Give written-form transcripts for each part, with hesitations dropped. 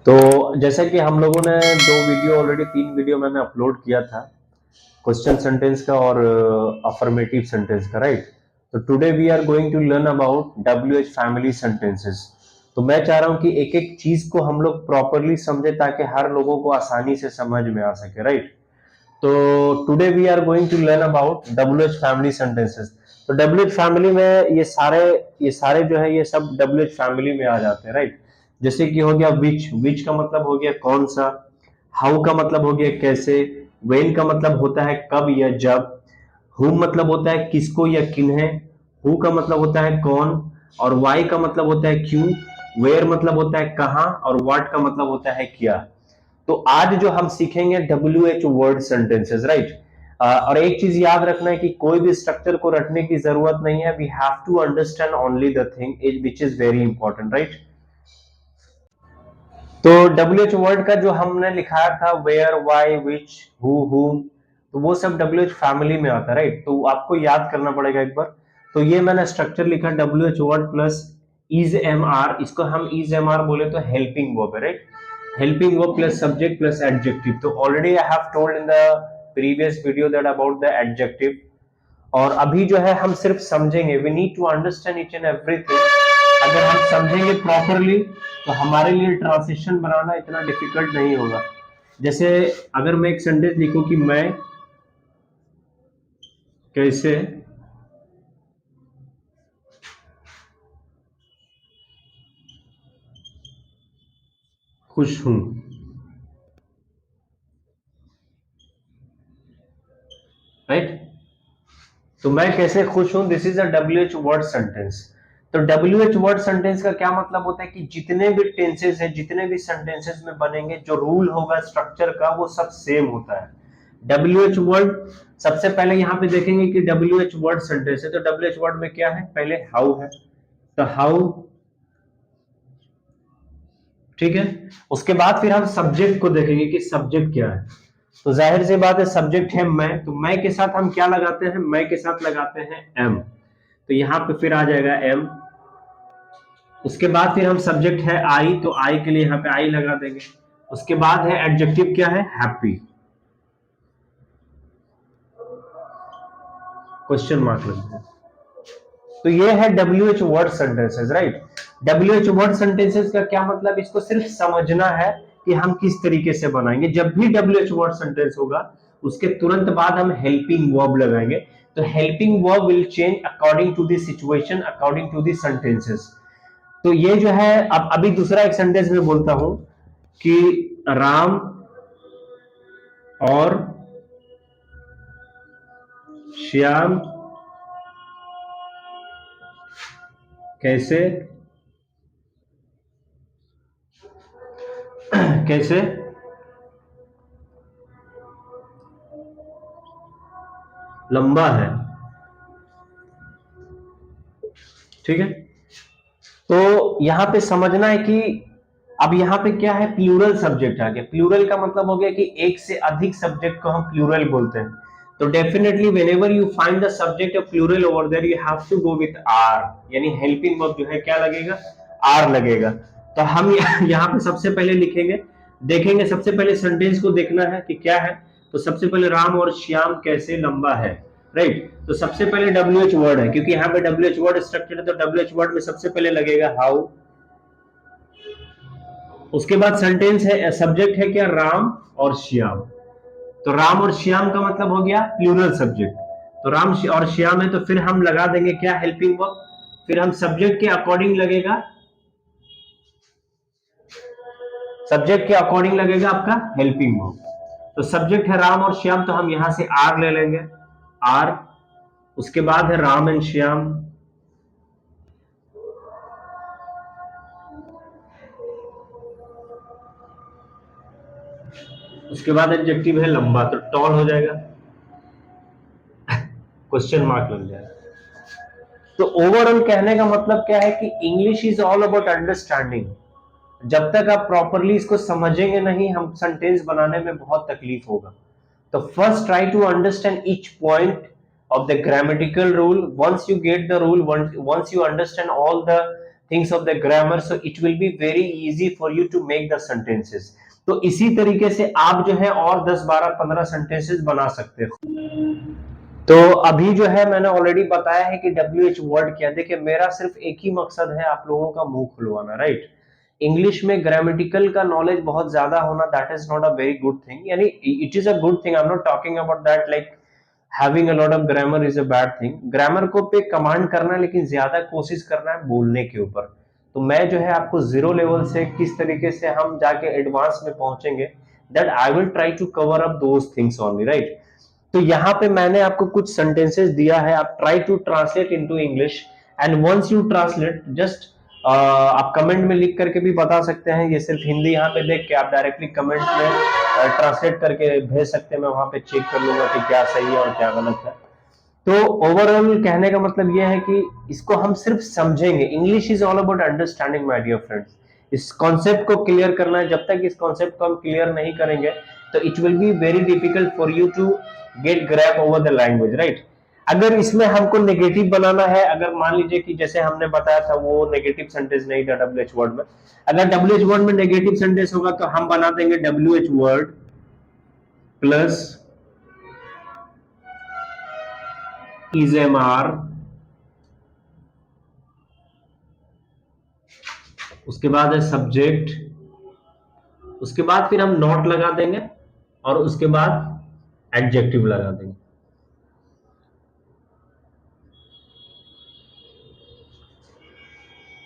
तो जैसा कि हम लोगों ने दो वीडियो ऑलरेडी 3 वीडियो मैंने अपलोड किया था क्वेश्चन सेंटेंस का और अफर्मेटिव सेंटेंस का, राइट। तो today we are going to learn about WH family sentences. तो मैं चाह रहा हूं कि एक एक चीज को हम लोग प्रॉपरली समझे ताकि हर लोगों को आसानी से समझ में आ सके, राइट। तो today we are going to learn about WH family sentences. तो WH फैमिली में ये सारे जो है ये सब WH फैमिली में आ जाते हैं, राइट। जैसे कि हो गया विच का मतलब हो गया कौन सा, हाउ का मतलब हो गया कैसे, वेन का मतलब होता है कब या जब, हुम मतलब होता है किसको या किन्हें, हु का मतलब होता है कौन, और वाई का मतलब होता है क्यों, वेयर मतलब होता है कहां, और व्हाट का मतलब होता है क्या। तो आज जो हम सीखेंगे WH वर्ड सेंटेंसेस, राइट। और एक चीज याद रखना है कि कोई भी स्ट्रक्चर को रटने की जरूरत नहीं है, we have to understand only the thing which is very important, right. तो WH वर्ड का जो हमने लिखाया था वेयर वाई विच हु हुम, तो वो सब WH फैमिली में आता है, राइट। तो आपको याद करना पड़ेगा एक बार। तो ये मैंने स्ट्रक्चर लिखा WH word plus is am are, इसको हम इज एम आर बोले तो हेल्पिंग वर्ब है, right. Helping verb plus subject plus adjective. तो already I have told in the previous video that about the adjective. और अभी जो है हम सिर्फ समझेंगे, we need to understand each and everything. अगर हम समझेंगे प्रॉपरली तो हमारे लिए ट्रांसिशन बनाना इतना डिफिकल्ट नहीं होगा। जैसे अगर मैं एक सेंटेंस लिखूं कि मैं कैसे खुश हूं, राइट। तो मैं कैसे खुश हूं, this is a WH word sentence. तो WH वर्ड सेंटेंस का क्या मतलब होता है कि जितने भी टेंसेस है, जितने भी सेंटेंसेस में बनेंगे, जो रूल होगा स्ट्रक्चर का वो सब सेम होता है। WH वर्ड सबसे पहले यहां पे देखेंगे कि WH वर्ड सेंटेंस है, तो WH वर्ड में क्या है, पहले हाउ है, तो हाउ, ठीक है। उसके बाद फिर हम सब्जेक्ट को देखेंगे कि सब्जेक्ट क्या है। तो जाहिर सी बात है सब्जेक्ट है मैं, तो मैं के साथ हम क्या लगाते हैं, मैं के साथ लगाते हैं एम। तो यहां पे फिर आ जाएगा एम। उसके बाद फिर हम सब्जेक्ट है आई, तो आई के लिए यहां पे आई लगा देंगे। उसके बाद है एडजेक्टिव क्या है, हैप्पी, क्वेश्चन मार्क लग जाए। तो ये है WH word sentences, right. WH word sentences का क्या मतलब, इसको सिर्फ समझना है कि हम किस तरीके से बनाएंगे। जब भी WH वर्ड सेंटेंस होगा उसके तुरंत बाद हम हेल्पिंग वर्ब लगाएंगे। तो helping verb will change according to the situation, according to the sentences. तो ये जो है, अब अभी दूसरा एक सेंटेंस में बोलता हूं कि राम और श्याम कैसे कैसे लंबा है, ठीक है। तो यहां पे समझना है कि अब यहां पे क्या है, प्लूरल सब्जेक्ट आ गया। प्लूरल का मतलब हो गया कि एक से अधिक सब्जेक्ट को हम प्लूरल बोलते हैं। तो definitely whenever you find the subject of plural over there you have to go with are, यानी हेल्पिंग वर्ब जो है क्या लगेगा, आर लगेगा। तो हम यहाँ पे सबसे पहले लिखेंगे, देखेंगे सबसे पहले सेंटेंस को देखना है कि क्या है। तो सबसे पहले राम और श्याम कैसे लंबा है, राइट। तो सबसे पहले WH वर्ड है, क्योंकि यहाँ पे WH वर्ड स्ट्रक्चर है, तो WH वर्ड में सबसे पहले लगेगा हाउ। उसके बाद सेंटेंस है, सब्जेक्ट है क्या, राम और श्याम। तो राम और श्याम का मतलब हो गया प्लूरल सब्जेक्ट। तो राम और श्याम है, तो फिर हम लगा देंगे क्या, हेल्पिंग वर्ब। फिर हम सब्जेक्ट के अकॉर्डिंग लगेगा, सब्जेक्ट के अकॉर्डिंग लगेगा आपका हेल्पिंग वर्ब। तो सब्जेक्ट है राम और श्याम, तो हम यहां से आर ले लेंगे, आर। उसके बाद है राम एंड श्याम। उसके बाद एडजेक्टिव है लंबा, तो टॉल हो जाएगा, क्वेश्चन मार्क लग जाएगा। तो ओवरऑल कहने का मतलब क्या है कि English is all about understanding. जब तक आप प्रॉपरली इसको समझेंगे नहीं, हम सेंटेंस बनाने में बहुत तकलीफ होगा। तो first try to understand each point of the grammatical rule. Once you get the rule, once you understand all the things of the grammar, so it will be very easy for you to make the sentences. तो इसी तरीके से आप जो है और 10 12 15 sentences बना सकते हो। तो अभी जो है मैंने ऑलरेडी बताया है कि WH वर्ड क्या। देखिए मेरा सिर्फ एक ही मकसद है आप लोगों का मुंह खुलवाना, राइट। इंग्लिश में ग्रामेटिकल का नॉलेज बहुत ज्यादा होना, that is not a very good thing, यानी it is a good thing, I am not talking about that like having a lot of grammar is a bad thing. Grammar को पे command करना है, लेकिन ज्यादा कोशिश करना है बोलने के ऊपर। तो मैं जो है आपको जीरो लेवल से किस तरीके से हम जाके एडवांस में पहुंचेंगे, that I will try to cover up those things only, right. तो यहाँ पे मैंने आपको कुछ सेंटेंसेस दिया है, आप try to translate into English, and once you translate just आप कमेंट में लिख करके भी बता सकते हैं। ये सिर्फ हिंदी यहाँ पे देख के आप डायरेक्टली कमेंट में ट्रांसलेट करके भेज सकते हैं, मैं वहां पे चेक कर लूंगा कि क्या सही है और क्या गलत है। तो ओवरऑल कहने का मतलब यह है कि इसको हम सिर्फ समझेंगे। English is all about understanding my dear friends. इस कॉन्सेप्ट को क्लियर करना है, जब तक इस कॉन्सेप्ट को हम क्लियर नहीं करेंगे तो it will be very difficult for you to get grip over the language, right. अगर इसमें हमको नेगेटिव बनाना है, अगर मान लीजिए कि जैसे हमने बताया था वो नेगेटिव सेंटेंस नहीं था WH वर्ड में, अगर WH वर्ड में नेगेटिव सेंटेंस होगा तो हम बना देंगे WH word plus is MR, उसके बाद है सब्जेक्ट, उसके बाद फिर हम नॉट लगा देंगे और उसके बाद एडजेक्टिव लगा देंगे।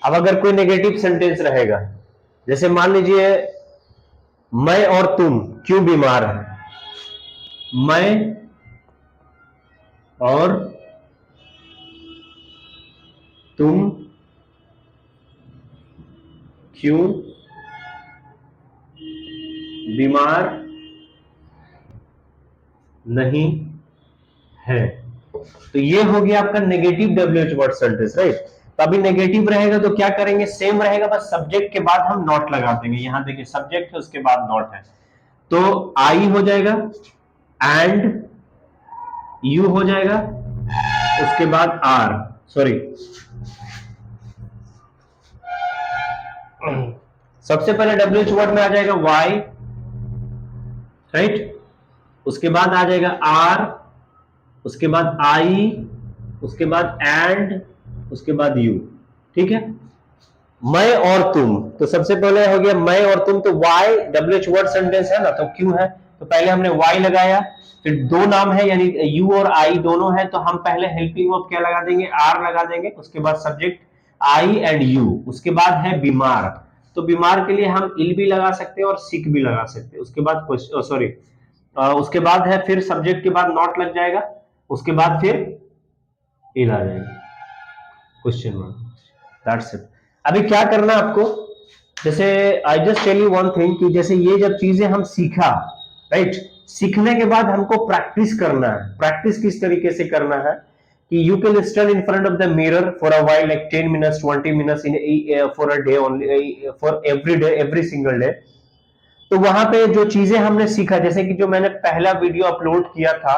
अब अगर कोई नेगेटिव सेंटेंस रहेगा, जैसे मान लीजिए मैं और तुम क्यों बीमार है, मैं और तुम क्यों बीमार नहीं है, तो ये हो गया आपका negative WH word sentence, right. तो अभी नेगेटिव रहेगा तो क्या करेंगे, सेम रहेगा, बस सब्जेक्ट के बाद हम नॉट लगा देंगे। यहां देखिए सब्जेक्ट है उसके बाद नॉट है, तो आई हो जाएगा एंड यू हो जाएगा, उसके बाद आर, सॉरी सबसे पहले WH वर्ड में आ जाएगा वाई, राइट, उसके बाद आ जाएगा आर, उसके बाद आई, उसके बाद एंड, उसके बाद यू, ठीक है। मैं और तुम, तो सबसे पहले हो गया मैं और तुम, तो वाई WH वर्ड सेंटेंस है ना, तो क्यों है, तो पहले हमने वाई लगाया, फिर दो नाम है यानी यू और आई दोनों है, तो हम पहले हेल्पिंग वर्ब क्या लगा देंगे, आर लगा देंगे, उसके बाद सब्जेक्ट आई एंड यू, उसके बाद है बीमार, तो बीमार के लिए हम इल भी लगा सकते हैं और सिक भी लगा सकते हैं, उसके बाद सॉरी उसके बाद है फिर सब्जेक्ट के बाद नॉट लग जाएगा, उसके बाद फिर इल आ जाएगा, क्वेश्चन मार्क, दैट्स इट। अभी क्या करना है आपको, जैसे I just tell you one thing कि जैसे ये जब चीजें हम सीखा, राइट, सीखने के बाद हमको प्रैक्टिस करना है। प्रैक्टिस किस तरीके से करना है कि you can stand in front of the mirror for a while, like 10 minutes 20 minutes in for a day only, for every day, every single day. तो वहां पे जो चीजें हमने सीखा, जैसे कि जो मैंने पहला वीडियो अपलोड किया था,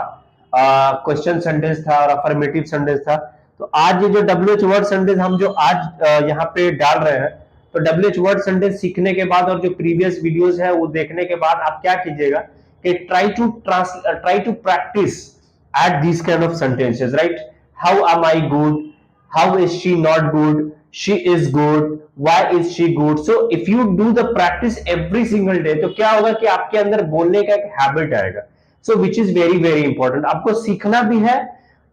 क्वेश्चन सेंटेंस था और अफर्मेटिव सेंटेंस था, तो आज ये जो WH वर्ड सेंटेंस हम जो आज यहाँ पे डाल रहे हैं, तो WH वर्ड सेंटेंस सीखने के बाद और जो प्रीवियस वीडियोस है वो देखने के बाद आप क्या कीजिएगा कि try to practice at this kind of sentences, right. How am I good, how is she not good, she is good, why is she good, so if you do the practice every single day, तो क्या होगा कि आपके अंदर बोलने का एक habit आएगा, so which is very very important। आपको सीखना भी है,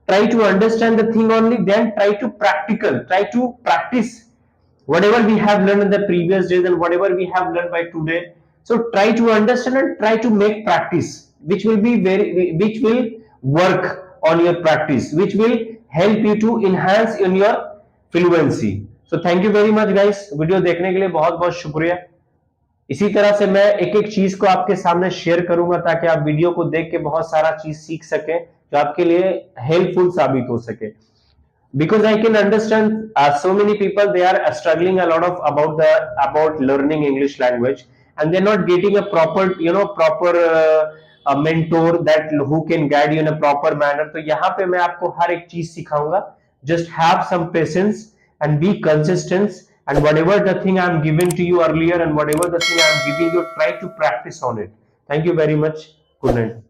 try to understand the thing only, then try to practice whatever we have learned in the previous days and whatever we have learned by today, so try to understand and try to make practice, which will work on your practice, which will help you to enhance in your fluency। so thank you very much guys, video देखने के लिए बहुत बहुत शुक्रिया। इसी तरह से मैं एक एक चीज को आपके सामने शेयर करूंगा ताकि आप वीडियो को देख के बहुत सारा चीज सीख सकें जो आपके लिए हेल्पफुल साबित हो सके। Because I can understand so many people, they are struggling a lot of about learning English language, and they're not getting a proper a mentor that who can guide you in a proper manner। तो यहाँ पे मैं आपको हर एक चीज सिखाऊंगा। Just have some patience and be consistent and whatever the thing I am given to you earlier and whatever the thing I am giving you, try to practice on it. Thank you very much. Good night.